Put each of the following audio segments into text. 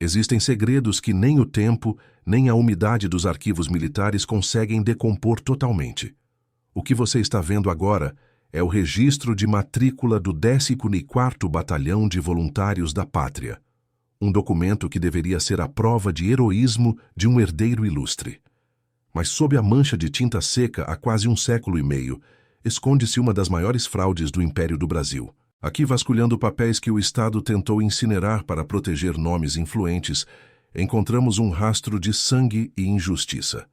Existem segredos que nem o tempo, nem a umidade dos arquivos militares conseguem decompor totalmente. O que você está vendo agora é o registro de matrícula do 14º Batalhão de Voluntários da Pátria, um documento que deveria ser a prova de heroísmo de um herdeiro ilustre. Mas sob a mancha de tinta seca há quase um século e meio, esconde-se uma das maiores fraudes do Império do Brasil. Aqui, vasculhando papéis que o Estado tentou incinerar para proteger nomes influentes, encontramos um rastro de sangue e injustiça.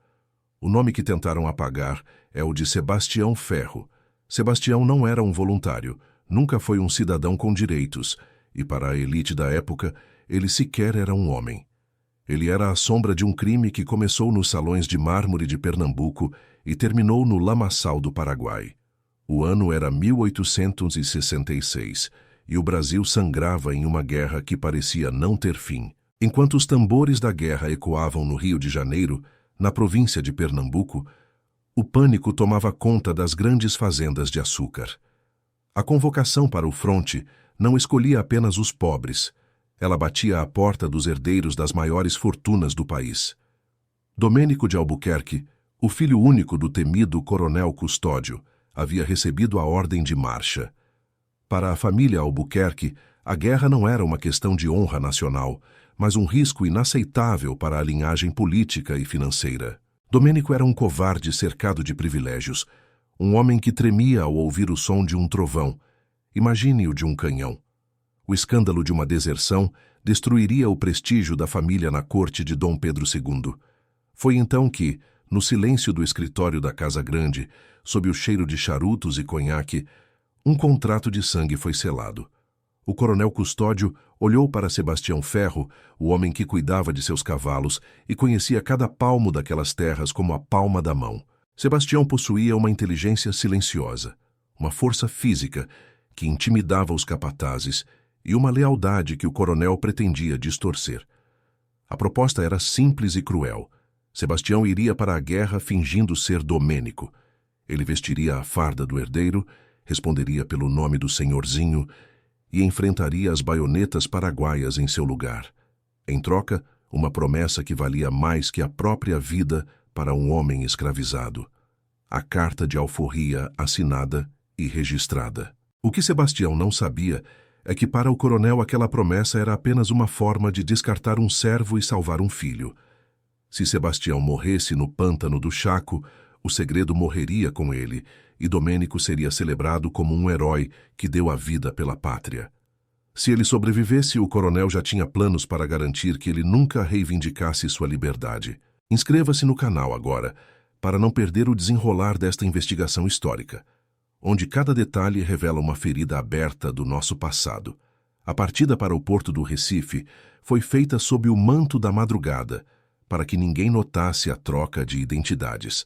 O nome que tentaram apagar é o de Sebastião Ferro. Sebastião não era um voluntário, nunca foi um cidadão com direitos, e para a elite da época, ele sequer era um homem. Ele era a sombra de um crime que começou nos salões de mármore de Pernambuco e terminou no lamaçal do Paraguai. O ano era 1866 e o Brasil sangrava em uma guerra que parecia não ter fim. Enquanto os tambores da guerra ecoavam no Rio de Janeiro, na província de Pernambuco, o pânico tomava conta das grandes fazendas de açúcar. A convocação para o fronte não escolhia apenas os pobres. Ela batia à porta dos herdeiros das maiores fortunas do país. Domênico de Albuquerque, o filho único do temido coronel Custódio, havia recebido a ordem de marcha. Para a família Albuquerque, a guerra não era uma questão de honra nacional, mas um risco inaceitável para a linhagem política e financeira. Domênico era um covarde cercado de privilégios, um homem que tremia ao ouvir o som de um trovão. Imagine-o de um canhão. O escândalo de uma deserção destruiria o prestígio da família na corte de Dom Pedro II. Foi então que, no silêncio do escritório da Casa Grande, sob o cheiro de charutos e conhaque, um contrato de sangue foi selado. O coronel Custódio olhou para Sebastião Ferro, o homem que cuidava de seus cavalos e conhecia cada palmo daquelas terras como a palma da mão. Sebastião possuía uma inteligência silenciosa, uma força física que intimidava os capatazes e uma lealdade que o coronel pretendia distorcer. A proposta era simples e cruel. Sebastião iria para a guerra fingindo ser Domênico. Ele vestiria a farda do herdeiro, responderia pelo nome do senhorzinho e enfrentaria as baionetas paraguaias em seu lugar. Em troca, uma promessa que valia mais que a própria vida para um homem escravizado. A carta de alforria assinada e registrada. O que Sebastião não sabia é que para o coronel aquela promessa era apenas uma forma de descartar um servo e salvar um filho. Se Sebastião morresse no pântano do Chaco, o segredo morreria com ele, e Domênico seria celebrado como um herói que deu a vida pela pátria. Se ele sobrevivesse, o coronel já tinha planos para garantir que ele nunca reivindicasse sua liberdade. Inscreva-se no canal agora, para não perder o desenrolar desta investigação histórica, onde cada detalhe revela uma ferida aberta do nosso passado. A partida para o porto do Recife foi feita sob o manto da madrugada, para que ninguém notasse a troca de identidades.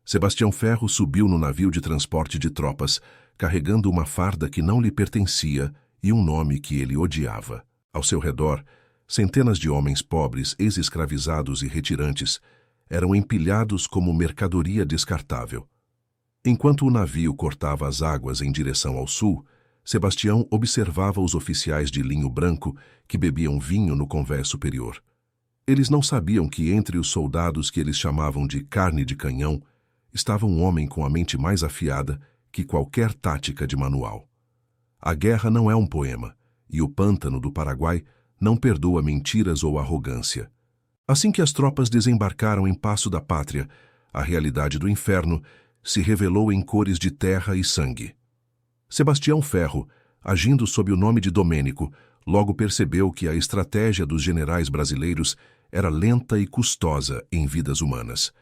Sebastião Ferro subiu no navio de transporte de tropas, carregando uma farda que não lhe pertencia e um nome que ele odiava. Ao seu redor, centenas de homens pobres, ex-escravizados e retirantes eram empilhados como mercadoria descartável. Enquanto o navio cortava as águas em direção ao sul, Sebastião observava os oficiais de linho branco que bebiam vinho no convés superior. Eles não sabiam que entre os soldados que eles chamavam de carne de canhão estava um homem com a mente mais afiada que qualquer tática de manual. A guerra não é um poema, e o pântano do Paraguai não perdoa mentiras ou arrogância. Assim que as tropas desembarcaram em Paço da Pátria, a realidade do inferno se revelou em cores de terra e sangue. Sebastião Ferro, agindo sob o nome de Domênico, logo percebeu que a estratégia dos generais brasileiros era lenta e custosa em vidas humanas.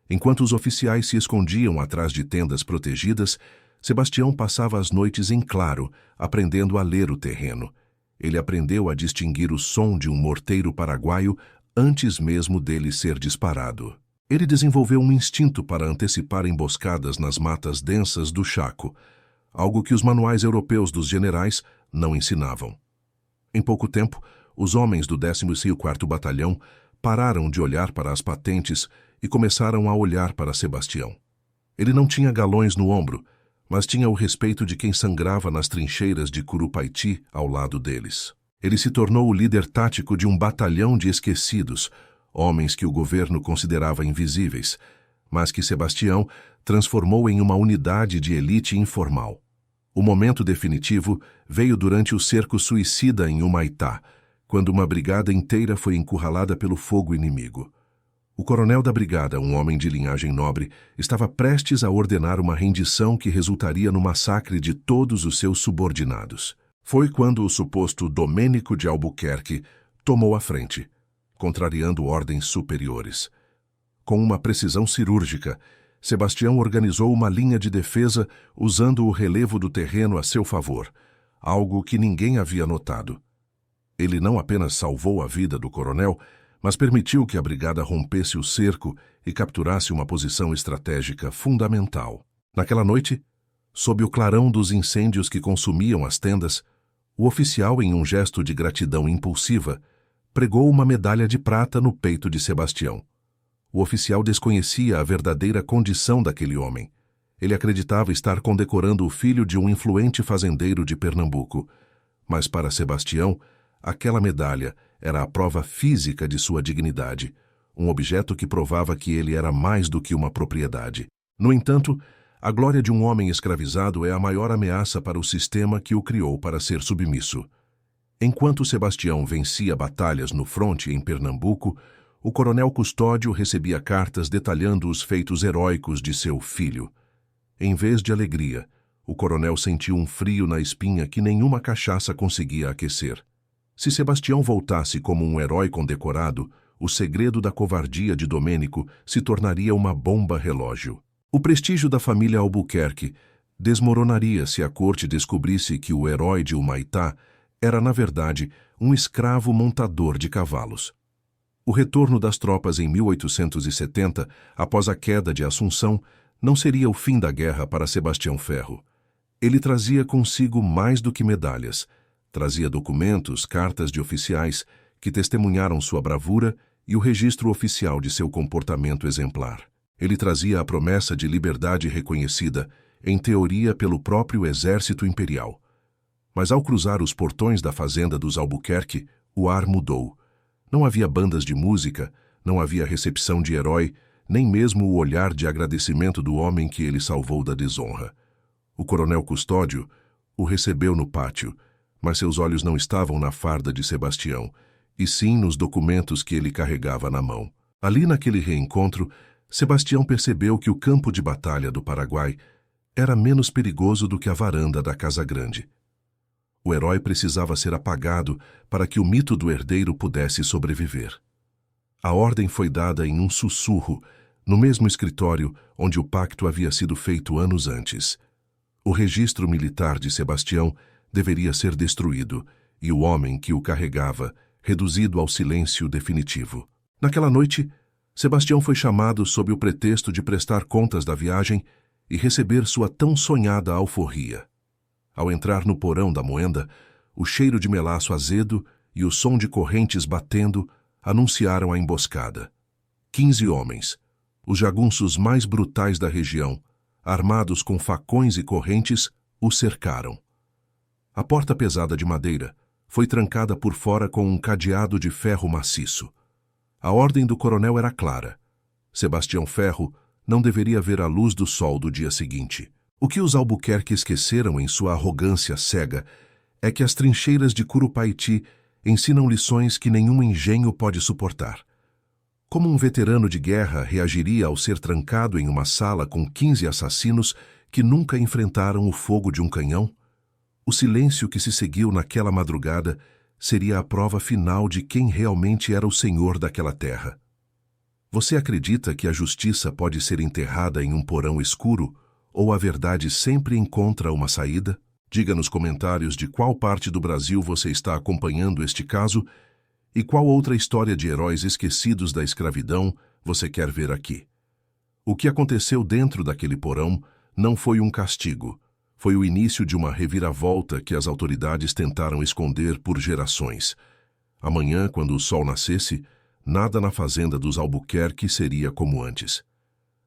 Enquanto os oficiais se escondiam atrás de tendas protegidas, Sebastião passava as noites em claro, aprendendo a ler o terreno. Ele aprendeu a distinguir o som de um morteiro paraguaio antes mesmo dele ser disparado. Ele desenvolveu um instinto para antecipar emboscadas nas matas densas do Chaco, algo que os manuais europeus dos generais não ensinavam. Em pouco tempo, os homens do 14º Batalhão pararam de olhar para as patentes e começaram a olhar para Sebastião. Ele não tinha galões no ombro, mas tinha o respeito de quem sangrava nas trincheiras de Curupaiti ao lado deles. Ele se tornou o líder tático de um batalhão de esquecidos, homens que o governo considerava invisíveis, mas que Sebastião transformou em uma unidade de elite informal. O momento definitivo veio durante o cerco suicida em Humaitá, quando uma brigada inteira foi encurralada pelo fogo inimigo. O coronel da brigada, um homem de linhagem nobre, estava prestes a ordenar uma rendição que resultaria no massacre de todos os seus subordinados. Foi quando o suposto Domênico de Albuquerque tomou a frente, contrariando ordens superiores. Com uma precisão cirúrgica, Sebastião organizou uma linha de defesa usando o relevo do terreno a seu favor, algo que ninguém havia notado. Ele não apenas salvou a vida do coronel, mas permitiu que a brigada rompesse o cerco e capturasse uma posição estratégica fundamental. Naquela noite, sob o clarão dos incêndios que consumiam as tendas, o oficial, em um gesto de gratidão impulsiva, pregou uma medalha de prata no peito de Sebastião. O oficial desconhecia a verdadeira condição daquele homem. Ele acreditava estar condecorando o filho de um influente fazendeiro de Pernambuco. Mas para Sebastião, aquela medalha era a prova física de sua dignidade, um objeto que provava que ele era mais do que uma propriedade. No entanto, a glória de um homem escravizado é a maior ameaça para o sistema que o criou para ser submisso. Enquanto Sebastião vencia batalhas no fronte em Pernambuco, o coronel Custódio recebia cartas detalhando os feitos heróicos de seu filho. Em vez de alegria, o coronel sentiu um frio na espinha que nenhuma cachaça conseguia aquecer. Se Sebastião voltasse como um herói condecorado, o segredo da covardia de Domênico se tornaria uma bomba relógio. O prestígio da família Albuquerque desmoronaria se a corte descobrisse que o herói de Humaitá era, na verdade, um escravo montador de cavalos. O retorno das tropas em 1870, após a queda de Assunção, não seria o fim da guerra para Sebastião Ferro. Ele trazia consigo mais do que medalhas. Trazia documentos, cartas de oficiais que testemunharam sua bravura e o registro oficial de seu comportamento exemplar. Ele trazia a promessa de liberdade reconhecida, em teoria pelo próprio exército imperial. Mas ao cruzar os portões da fazenda dos Albuquerque, o ar mudou. Não havia bandas de música, não havia recepção de herói, nem mesmo o olhar de agradecimento do homem que ele salvou da desonra. O coronel Custódio o recebeu no pátio, mas seus olhos não estavam na farda de Sebastião, e sim nos documentos que ele carregava na mão. Ali naquele reencontro, Sebastião percebeu que o campo de batalha do Paraguai era menos perigoso do que a varanda da Casa Grande. O herói precisava ser apagado para que o mito do herdeiro pudesse sobreviver. A ordem foi dada em um sussurro, no mesmo escritório onde o pacto havia sido feito anos antes. O registro militar de Sebastião deveria ser destruído e o homem que o carregava reduzido ao silêncio definitivo. Naquela noite, Sebastião foi chamado sob o pretexto de prestar contas da viagem e receber sua tão sonhada alforria. Ao entrar no porão da moenda, o cheiro de melaço azedo e o som de correntes batendo anunciaram a emboscada. 15 homens, os jagunços mais brutais da região, armados com facões e correntes, o cercaram. A porta pesada de madeira foi trancada por fora com um cadeado de ferro maciço. A ordem do coronel era clara. Sebastião Ferro não deveria ver a luz do sol do dia seguinte. O que os Albuquerque esqueceram em sua arrogância cega é que as trincheiras de Curupaiti ensinam lições que nenhum engenho pode suportar. Como um veterano de guerra reagiria ao ser trancado em uma sala com 15 assassinos que nunca enfrentaram o fogo de um canhão? O silêncio que se seguiu naquela madrugada seria a prova final de quem realmente era o senhor daquela terra. Você acredita que a justiça pode ser enterrada em um porão escuro ou a verdade sempre encontra uma saída? Diga nos comentários de qual parte do Brasil você está acompanhando este caso e qual outra história de heróis esquecidos da escravidão você quer ver aqui. O que aconteceu dentro daquele porão não foi um castigo, foi o início de uma reviravolta que as autoridades tentaram esconder por gerações. Amanhã, quando o sol nascesse, nada na fazenda dos Albuquerque seria como antes.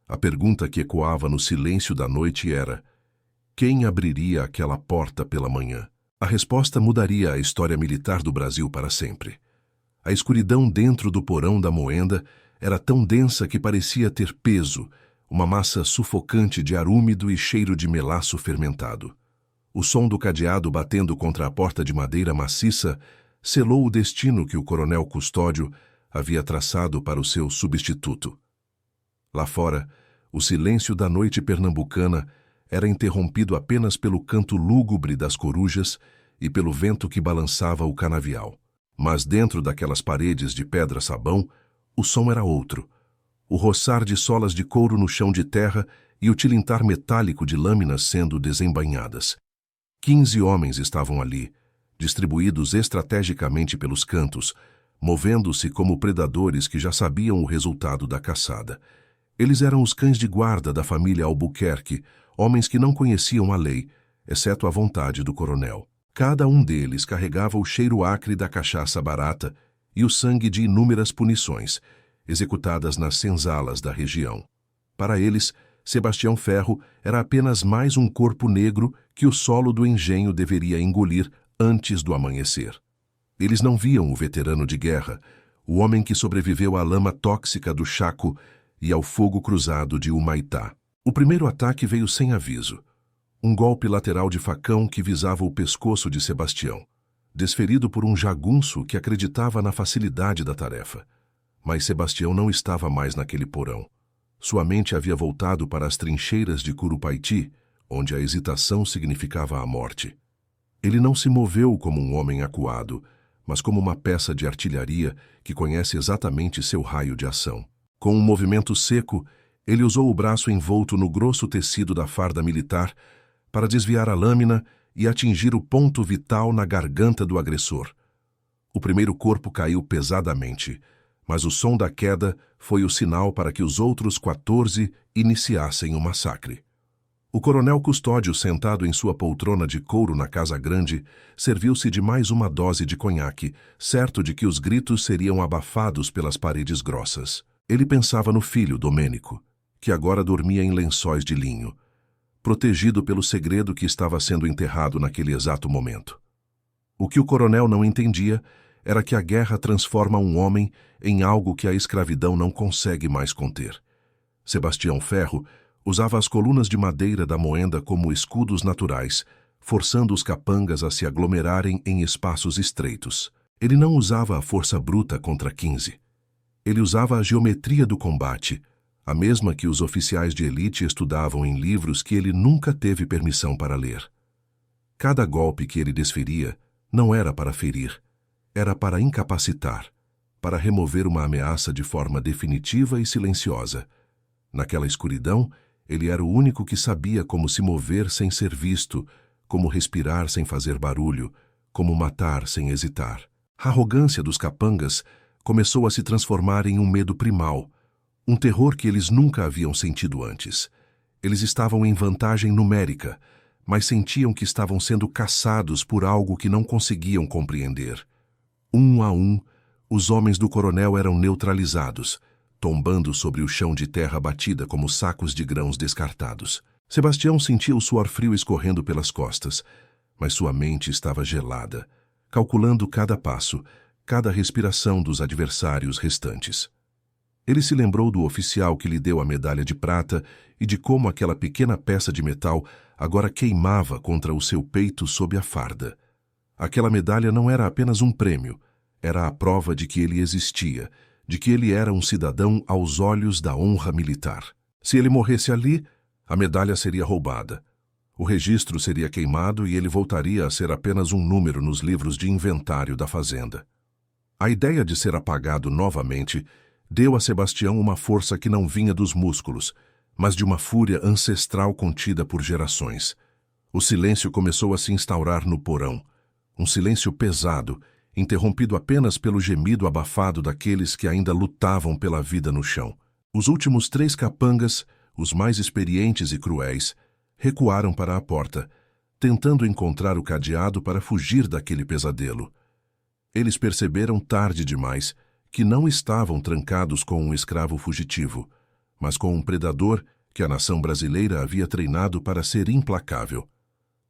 A pergunta que ecoava no silêncio da noite era: quem abriria aquela porta pela manhã? A resposta mudaria a história militar do Brasil para sempre. A escuridão dentro do porão da moenda era tão densa que parecia ter peso, uma massa sufocante de ar úmido e cheiro de melaço fermentado. O som do cadeado batendo contra a porta de madeira maciça selou o destino que o coronel Custódio havia traçado para o seu substituto. Lá fora, o silêncio da noite pernambucana era interrompido apenas pelo canto lúgubre das corujas e pelo vento que balançava o canavial. Mas dentro daquelas paredes de pedra-sabão, o som era outro. O roçar de solas de couro no chão de terra e o tilintar metálico de lâminas sendo desembainhadas. 15 homens estavam ali, distribuídos estrategicamente pelos cantos, movendo-se como predadores que já sabiam o resultado da caçada. Eles eram os cães de guarda da família Albuquerque, homens que não conheciam a lei, exceto a vontade do coronel. Cada um deles carregava o cheiro acre da cachaça barata e o sangue de inúmeras punições, executadas nas senzalas da região. Para eles, Sebastião Ferro era apenas mais um corpo negro que o solo do engenho deveria engolir antes do amanhecer. Eles não viam o veterano de guerra, o homem que sobreviveu à lama tóxica do Chaco e ao fogo cruzado de Humaitá. O primeiro ataque veio sem aviso. Um golpe lateral de facão que visava o pescoço de Sebastião, desferido por um jagunço que acreditava na facilidade da tarefa. Mas Sebastião não estava mais naquele porão. Sua mente havia voltado para as trincheiras de Curupaiti, onde a hesitação significava a morte. Ele não se moveu como um homem acuado, mas como uma peça de artilharia que conhece exatamente seu raio de ação. Com um movimento seco, ele usou o braço envolto no grosso tecido da farda militar para desviar a lâmina e atingir o ponto vital na garganta do agressor. O primeiro corpo caiu pesadamente, mas o som da queda foi o sinal para que os outros 14 iniciassem o massacre. O coronel Custódio, sentado em sua poltrona de couro na Casa Grande, serviu-se de mais uma dose de conhaque, certo de que os gritos seriam abafados pelas paredes grossas. Ele pensava no filho, Domênico, que agora dormia em lençóis de linho, protegido pelo segredo que estava sendo enterrado naquele exato momento. O que o coronel não entendia era que a guerra transforma um homem em algo que a escravidão não consegue mais conter. Sebastião Ferro usava as colunas de madeira da moenda como escudos naturais, forçando os capangas a se aglomerarem em espaços estreitos. Ele não usava a força bruta contra 15. Ele usava a geometria do combate, a mesma que os oficiais de elite estudavam em livros que ele nunca teve permissão para ler. Cada golpe que ele desferia não era para ferir, era para incapacitar, para remover uma ameaça de forma definitiva e silenciosa. Naquela escuridão, ele era o único que sabia como se mover sem ser visto, como respirar sem fazer barulho, como matar sem hesitar. A arrogância dos capangas começou a se transformar em um medo primal, um terror que eles nunca haviam sentido antes. Eles estavam em vantagem numérica, mas sentiam que estavam sendo caçados por algo que não conseguiam compreender. Um a um, os homens do coronel eram neutralizados, tombando sobre o chão de terra batida como sacos de grãos descartados. Sebastião sentia o suor frio escorrendo pelas costas, mas sua mente estava gelada, calculando cada passo, cada respiração dos adversários restantes. Ele se lembrou do oficial que lhe deu a medalha de prata e de como aquela pequena peça de metal agora queimava contra o seu peito sob a farda. Aquela medalha não era apenas um prêmio, era a prova de que ele existia, de que ele era um cidadão aos olhos da honra militar. Se ele morresse ali, a medalha seria roubada. O registro seria queimado e ele voltaria a ser apenas um número nos livros de inventário da fazenda. A ideia de ser apagado novamente deu a Sebastião uma força que não vinha dos músculos, mas de uma fúria ancestral contida por gerações. O silêncio começou a se instaurar no porão, um silêncio pesado, interrompido apenas pelo gemido abafado daqueles que ainda lutavam pela vida no chão. Os últimos 3 capangas, os mais experientes e cruéis, recuaram para a porta, tentando encontrar o cadeado para fugir daquele pesadelo. Eles perceberam tarde demais que não estavam trancados com um escravo fugitivo, mas com um predador que a nação brasileira havia treinado para ser implacável.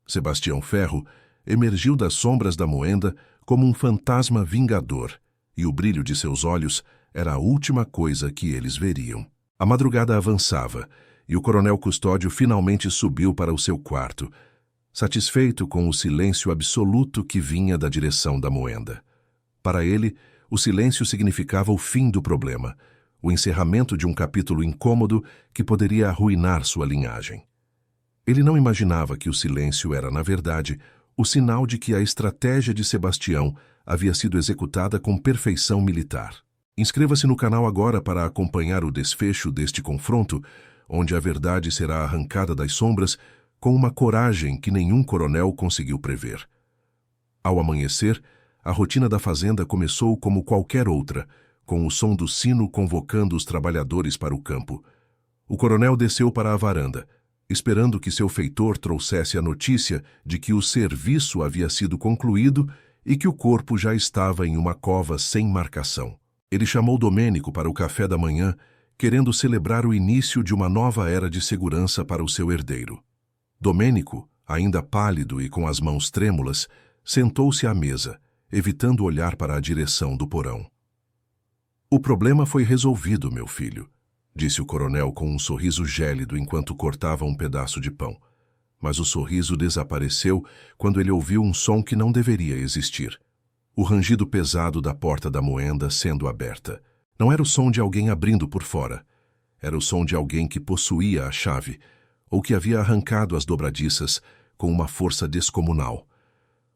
Sebastião Ferro emergiu das sombras da moenda como um fantasma vingador, e o brilho de seus olhos era a última coisa que eles veriam. A madrugada avançava, e o coronel Custódio finalmente subiu para o seu quarto, satisfeito com o silêncio absoluto que vinha da direção da moenda. Para ele, o silêncio significava o fim do problema, o encerramento de um capítulo incômodo que poderia arruinar sua linhagem. Ele não imaginava que o silêncio era, na verdade, o sinal de que a estratégia de Sebastião havia sido executada com perfeição militar. Inscreva-se no canal agora para acompanhar o desfecho deste confronto, onde a verdade será arrancada das sombras com uma coragem que nenhum coronel conseguiu prever. Ao amanhecer, a rotina da fazenda começou como qualquer outra, com o som do sino convocando os trabalhadores para o campo. O coronel desceu para a varanda, esperando que seu feitor trouxesse a notícia de que o serviço havia sido concluído e que o corpo já estava em uma cova sem marcação. Ele chamou Domênico para o café da manhã, querendo celebrar o início de uma nova era de segurança para o seu herdeiro. Domênico, ainda pálido e com as mãos trêmulas, sentou-se à mesa, evitando olhar para a direção do porão. "O problema foi resolvido, meu filho", disse o coronel com um sorriso gélido enquanto cortava um pedaço de pão. Mas o sorriso desapareceu quando ele ouviu um som que não deveria existir. O rangido pesado da porta da moenda sendo aberta. Não era o som de alguém abrindo por fora. Era o som de alguém que possuía a chave, ou que havia arrancado as dobradiças com uma força descomunal.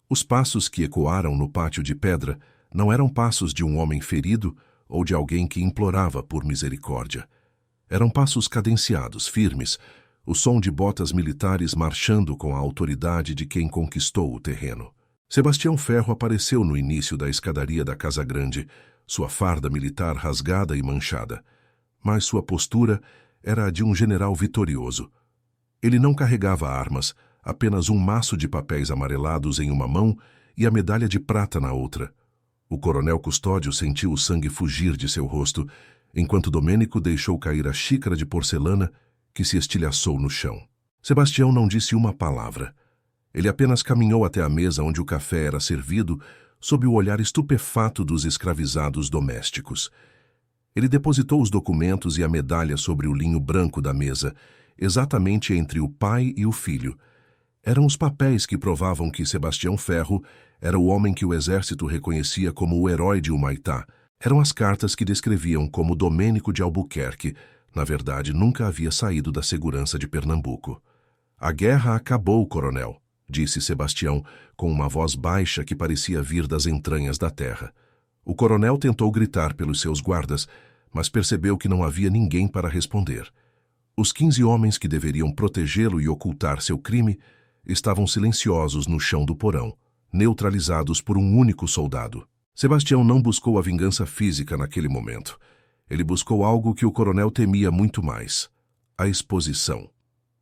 Os passos que ecoaram no pátio de pedra não eram passos de um homem ferido ou de alguém que implorava por misericórdia. Eram passos cadenciados, firmes, o som de botas militares marchando com a autoridade de quem conquistou o terreno. Sebastião Ferro apareceu no início da escadaria da Casa Grande, sua farda militar rasgada e manchada. Mas sua postura era a de um general vitorioso. Ele não carregava armas, apenas um maço de papéis amarelados em uma mão e a medalha de prata na outra. O coronel Custódio sentiu o sangue fugir de seu rosto, enquanto Domênico deixou cair a xícara de porcelana que se estilhaçou no chão. Sebastião não disse uma palavra. Ele apenas caminhou até a mesa onde o café era servido, sob o olhar estupefato dos escravizados domésticos. Ele depositou os documentos e a medalha sobre o linho branco da mesa, exatamente entre o pai e o filho. Eram os papéis que provavam que Sebastião Ferro era o homem que o exército reconhecia como o herói de Humaitá. Eram as cartas que descreviam como Domênico de Albuquerque, na verdade, nunca havia saído da segurança de Pernambuco. "A guerra acabou, coronel", disse Sebastião, com uma voz baixa que parecia vir das entranhas da terra. O coronel tentou gritar pelos seus guardas, mas percebeu que não havia ninguém para responder. Os 15 homens que deveriam protegê-lo e ocultar seu crime estavam silenciosos no chão do porão, neutralizados por um único soldado. Sebastião não buscou a vingança física naquele momento. Ele buscou algo que o coronel temia muito mais: a exposição.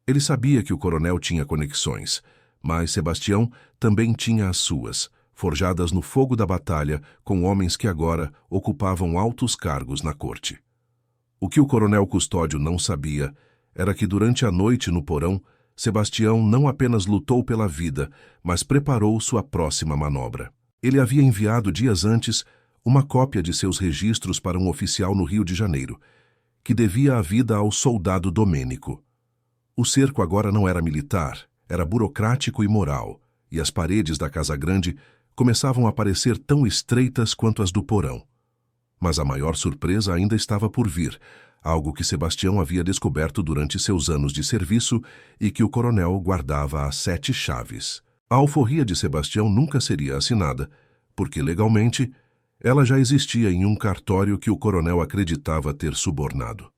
Ele sabia que o coronel tinha conexões, mas Sebastião também tinha as suas, forjadas no fogo da batalha com homens que agora ocupavam altos cargos na corte. O que o coronel Custódio não sabia era que durante a noite no porão, Sebastião não apenas lutou pela vida, mas preparou sua próxima manobra. Ele havia enviado dias antes uma cópia de seus registros para um oficial no Rio de Janeiro, que devia a vida ao soldado Domênico. O cerco agora não era militar, era burocrático e moral, e as paredes da Casa Grande começavam a parecer tão estreitas quanto as do porão. Mas a maior surpresa ainda estava por vir, algo que Sebastião havia descoberto durante seus anos de serviço e que o coronel guardava às 7 chaves. A alforria de Sebastião nunca seria assinada, porque legalmente ela já existia em um cartório que o coronel acreditava ter subornado.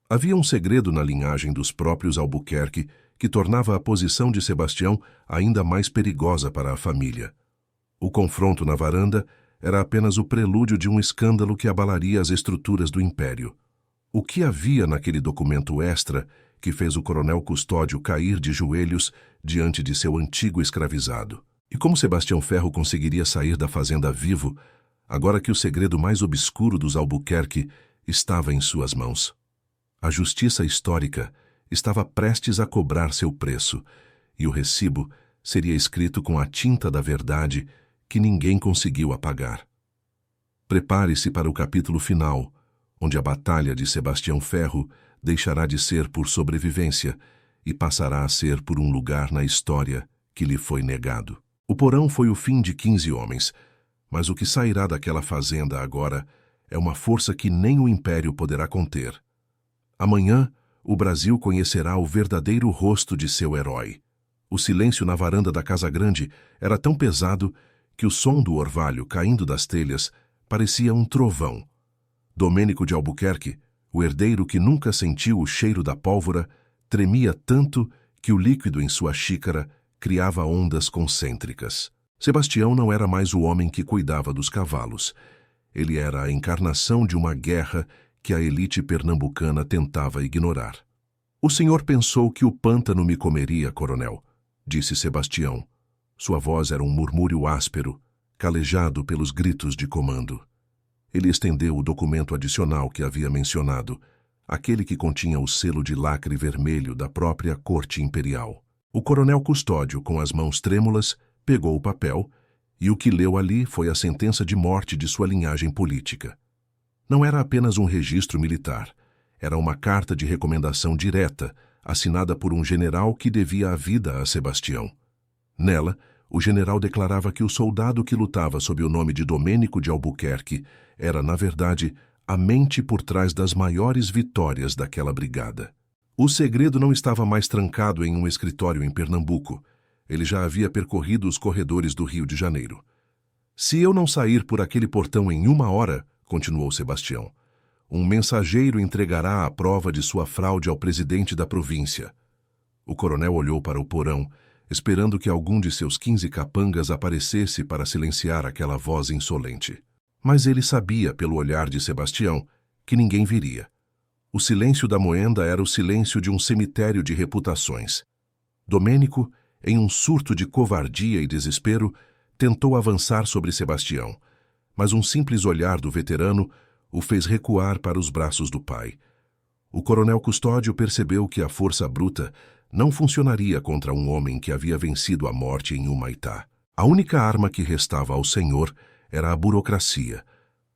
Havia um segredo na linhagem dos próprios Albuquerque que tornava a posição de Sebastião ainda mais perigosa para a família. O confronto na varanda era apenas o prelúdio de um escândalo que abalaria as estruturas do império. O que havia naquele documento extra que fez o coronel Custódio cair de joelhos diante de seu antigo escravizado? E como Sebastião Ferro conseguiria sair da fazenda vivo, agora que o segredo mais obscuro dos Albuquerque estava em suas mãos? A justiça histórica estava prestes a cobrar seu preço, e o recibo seria escrito com a tinta da verdade que ninguém conseguiu apagar. Prepare-se para o capítulo final, onde a batalha de Sebastião Ferro deixará de ser por sobrevivência e passará a ser por um lugar na história que lhe foi negado. O porão foi o fim de 15 homens, mas o que sairá daquela fazenda agora é uma força que nem o Império poderá conter. Amanhã, o Brasil conhecerá o verdadeiro rosto de seu herói. O silêncio na varanda da Casa Grande era tão pesado que o som do orvalho caindo das telhas parecia um trovão. Domênico de Albuquerque, o herdeiro que nunca sentiu o cheiro da pólvora, tremia tanto que o líquido em sua xícara criava ondas concêntricas. Sebastião não era mais o homem que cuidava dos cavalos. Ele era a encarnação de uma guerra que a elite pernambucana tentava ignorar. "O senhor pensou que o pântano me comeria, coronel", disse Sebastião. Sua voz era um murmúrio áspero, calejado pelos gritos de comando. Ele estendeu o documento adicional que havia mencionado, aquele que continha o selo de lacre vermelho da própria Corte Imperial. O coronel Custódio, com as mãos trêmulas, pegou o papel, e o que leu ali foi a sentença de morte de sua linhagem política. Não era apenas um registro militar, era uma carta de recomendação direta, assinada por um general que devia a vida a Sebastião. Nela, o general declarava que o soldado que lutava sob o nome de Domênico de Albuquerque era, na verdade, a mente por trás das maiores vitórias daquela brigada. O segredo não estava mais trancado em um escritório em Pernambuco. Ele já havia percorrido os corredores do Rio de Janeiro. "Se eu não sair por aquele portão em 1 hora", continuou Sebastião, "um mensageiro entregará a prova de sua fraude ao presidente da província." O coronel olhou para o porão, esperando que algum de seus 15 capangas aparecesse para silenciar aquela voz insolente. Mas ele sabia, pelo olhar de Sebastião, que ninguém viria. O silêncio da moenda era o silêncio de um cemitério de reputações. Domênico, em um surto de covardia e desespero, tentou avançar sobre Sebastião, mas um simples olhar do veterano o fez recuar para os braços do pai. O coronel Custódio percebeu que a força bruta não funcionaria contra um homem que havia vencido a morte em Humaitá. A única arma que restava ao senhor era a burocracia,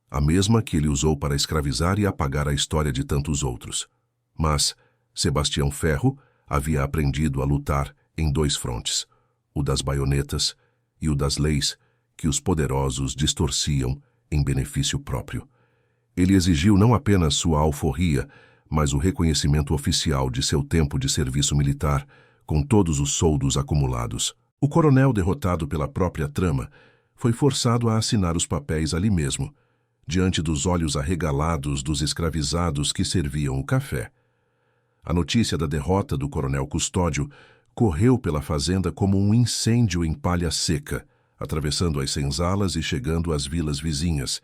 a mesma que ele usou para escravizar e apagar a história de tantos outros. Mas Sebastião Ferro havia aprendido a lutar em 2 frontes, o das baionetas e o das leis que os poderosos distorciam em benefício próprio. Ele exigiu não apenas sua alforria, mas o reconhecimento oficial de seu tempo de serviço militar, com todos os soldos acumulados. O coronel, derrotado pela própria trama, foi forçado a assinar os papéis ali mesmo, diante dos olhos arregalados dos escravizados que serviam o café. A notícia da derrota do coronel Custódio correu pela fazenda como um incêndio em palha seca, atravessando as senzalas e chegando às vilas vizinhas.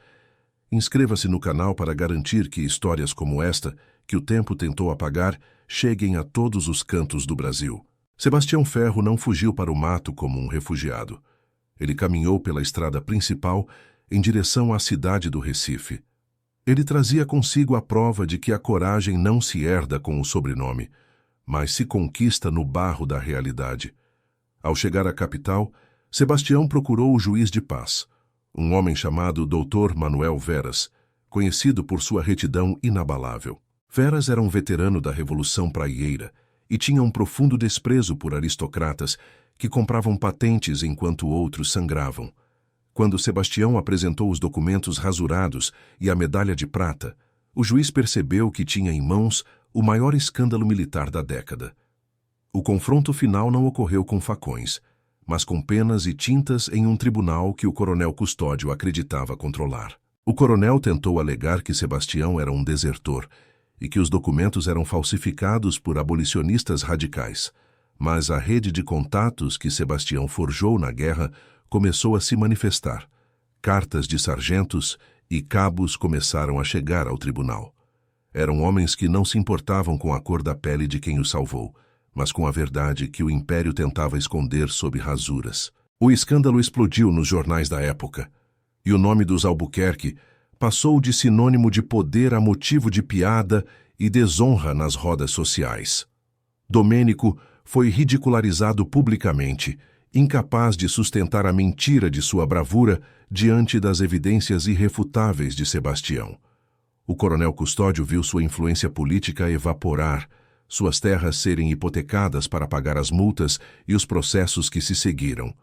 Inscreva-se no canal para garantir que histórias como esta, que o tempo tentou apagar, cheguem a todos os cantos do Brasil. Sebastião Ferro não fugiu para o mato como um refugiado. Ele caminhou pela estrada principal em direção à cidade do Recife. Ele trazia consigo a prova de que a coragem não se herda com o sobrenome, mas se conquista no barro da realidade. Ao chegar à capital, Sebastião procurou o juiz de paz, um homem chamado Dr. Manuel Veras, conhecido por sua retidão inabalável. Veras era um veterano da Revolução Praieira e tinha um profundo desprezo por aristocratas que compravam patentes enquanto outros sangravam. Quando Sebastião apresentou os documentos rasurados e a medalha de prata, o juiz percebeu que tinha em mãos o maior escândalo militar da década. O confronto final não ocorreu com facões, mas com penas e tintas em um tribunal que o coronel Custódio acreditava controlar. O coronel tentou alegar que Sebastião era um desertor e que os documentos eram falsificados por abolicionistas radicais, mas a rede de contatos que Sebastião forjou na guerra começou a se manifestar. Cartas de sargentos e cabos começaram a chegar ao tribunal. Eram homens que não se importavam com a cor da pele de quem o salvou, mas com a verdade que o Império tentava esconder sob rasuras. O escândalo explodiu nos jornais da época, e o nome dos Albuquerque passou de sinônimo de poder a motivo de piada e desonra nas rodas sociais. Domênico foi ridicularizado publicamente incapaz de sustentar a mentira de sua bravura diante das evidências irrefutáveis de Sebastião. O coronel Custódio viu sua influência política evaporar, suas terras serem hipotecadas para pagar as multas e os processos que se seguiram.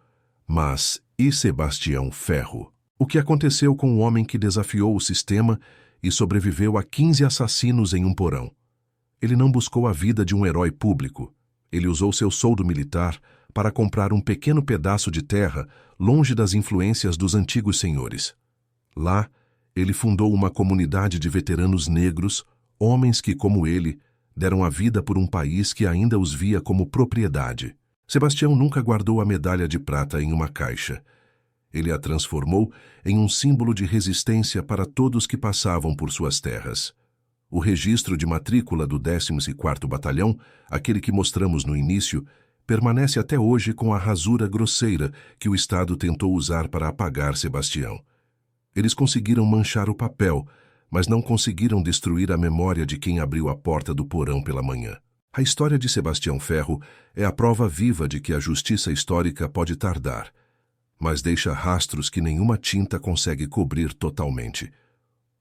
Mas e Sebastião Ferro? O que aconteceu com o homem que desafiou o sistema e sobreviveu a 15 assassinos em um porão? Ele não buscou a vida de um herói público. Ele usou seu soldo militar para comprar um pequeno pedaço de terra longe das influências dos antigos senhores. Lá, ele fundou uma comunidade de veteranos negros, homens que, como ele, deram a vida por um país que ainda os via como propriedade. Sebastião nunca guardou a medalha de prata em uma caixa. Ele a transformou em um símbolo de resistência para todos que passavam por suas terras. O registro de matrícula do 14º Batalhão, aquele que mostramos no início, permanece até hoje com a rasura grosseira que o Estado tentou usar para apagar Sebastião. Eles conseguiram manchar o papel, mas não conseguiram destruir a memória de quem abriu a porta do porão pela manhã. A história de Sebastião Ferro é a prova viva de que a justiça histórica pode tardar, mas deixa rastros que nenhuma tinta consegue cobrir totalmente.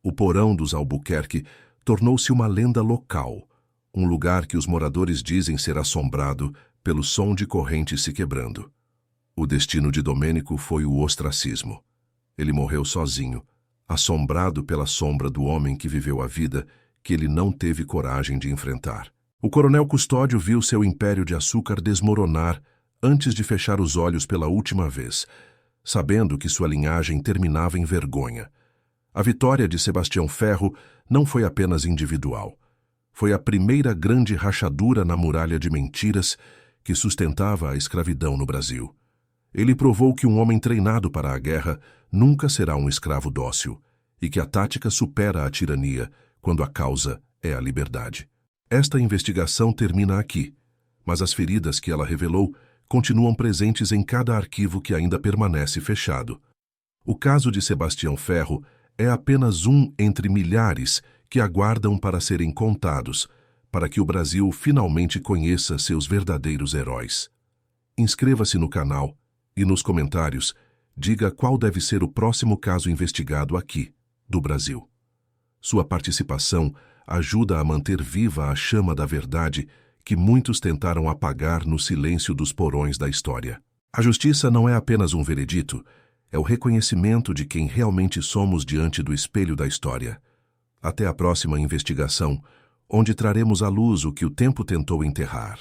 O porão dos Albuquerque tornou-se uma lenda local, um lugar que os moradores dizem ser assombrado pelo som de correntes se quebrando. O destino de Domênico foi o ostracismo. Ele morreu sozinho, assombrado pela sombra do homem que viveu a vida que ele não teve coragem de enfrentar. O coronel Custódio viu seu império de açúcar desmoronar antes de fechar os olhos pela última vez, sabendo que sua linhagem terminava em vergonha. A vitória de Sebastião Ferro não foi apenas individual. Foi a primeira grande rachadura na muralha de mentiras que sustentava a escravidão no Brasil. Ele provou que um homem treinado para a guerra nunca será um escravo dócil e que a tática supera a tirania quando a causa é a liberdade. Esta investigação termina aqui, mas as feridas que ela revelou continuam presentes em cada arquivo que ainda permanece fechado. O caso de Sebastião Ferro é apenas um entre milhares que aguardam para serem contados, para que o Brasil finalmente conheça seus verdadeiros heróis. Inscreva-se no canal e nos comentários diga qual deve ser o próximo caso investigado aqui, do Brasil. Sua participação ajuda a manter viva a chama da verdade que muitos tentaram apagar no silêncio dos porões da história. A justiça não é apenas um veredito, é o reconhecimento de quem realmente somos diante do espelho da história. Até a próxima investigação, onde traremos à luz o que o tempo tentou enterrar.